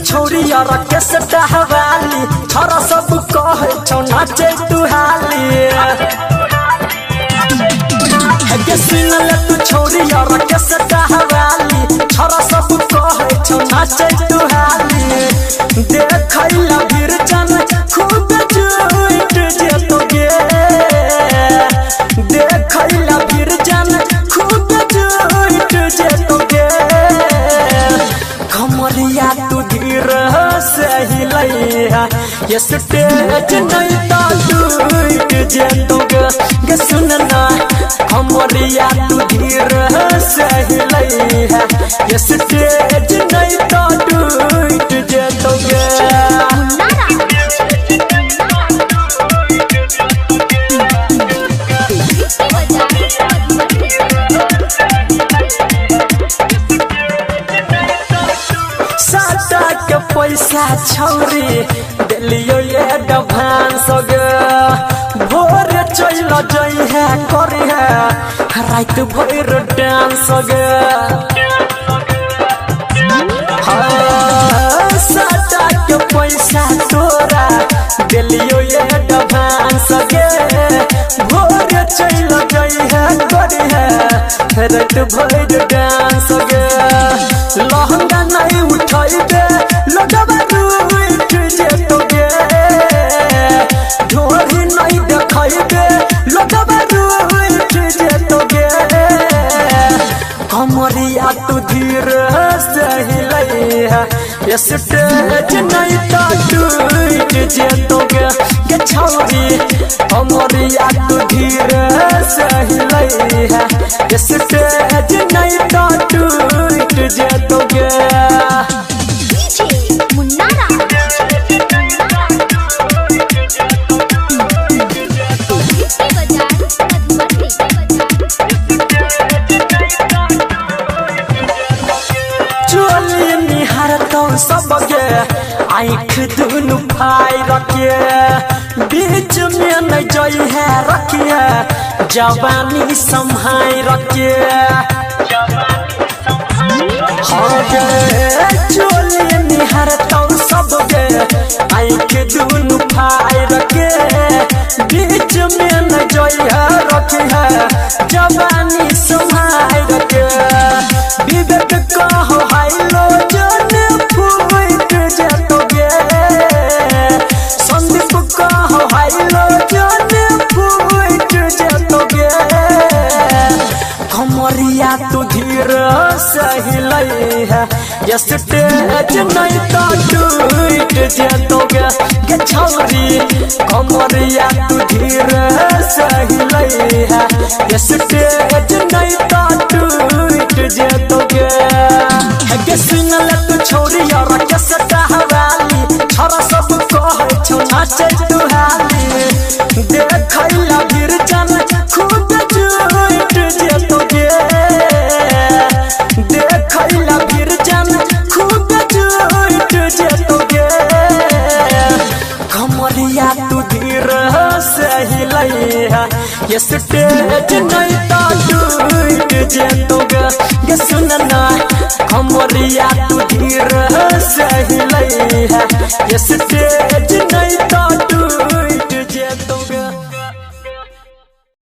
छोरी यार कैसे हवाली छोरा सब कहे छौ नाचे तू हाली के सुनल तू छोरी यार कैसे हवाली छोरा सब कहे छौ नाचे तू हाली देखैला गिरजन खूब जुट जेतोगे देखैला गिरजन खूब जुट जेतोगे कमरिया तू धीर से हिलैया ये स्टेज नहीं ता टूट जेतोगे गे सुनना कमरिया तू धीर से हिलैया ये स्टेज नहीं ता टूट जेतोगे पैसा छौरी दिलियो ये एडवांस गे भोर चल जई है करी है रात भर डांस गे साटा के पैसा तोरा दिलियो ये एडवांस गे भोर चल जई है करी है रात भर डांस गे लहंगा नहीं उठाई दे लगवा रूठ जेतोगे ढोरी नहीं देखाई दे लगवा रूठ जेतोगे कमरिया तू धीर से हिलैया ये स्टेज नहीं ता टूट जेतोगे के छौरी कमरिया तू धीर से हिलैया ये स्टेज नहीं ता टूट जेतोगे सबके आँख दुनु फाई रखिए बीच में न जई है रखिए जवानी संभाई रखिए चोली निहार तो सबके आँख दुनु फाई रखिए बीच में न जई है रखिए जवानी संभाई रखिए विवेक कहो हाइलो संदीप कहो हाइलो जाने फूट जेतोगे कमरिया तू धीर से हिलैया ये स्टेज नहीं ता टूट जेतोगे गे छौरी कमरिया तू धीर से हिलैया ये स्टेज नहीं ता टूट जेतोगे गे सुनल तू छोरी यार कैसे हवाली छोरा सब कहे छौ नाचे तू हाली देखैला गिरजन खूब जुट जेतोगे देखैला गिरजन खूब जुट जेतोगे कमरिया तू धीर से हिलैया ये स्टेज नहीं ता टूट जेतोगे गे सुनना कमरिया तू धीर से हिलैया ये स्टेज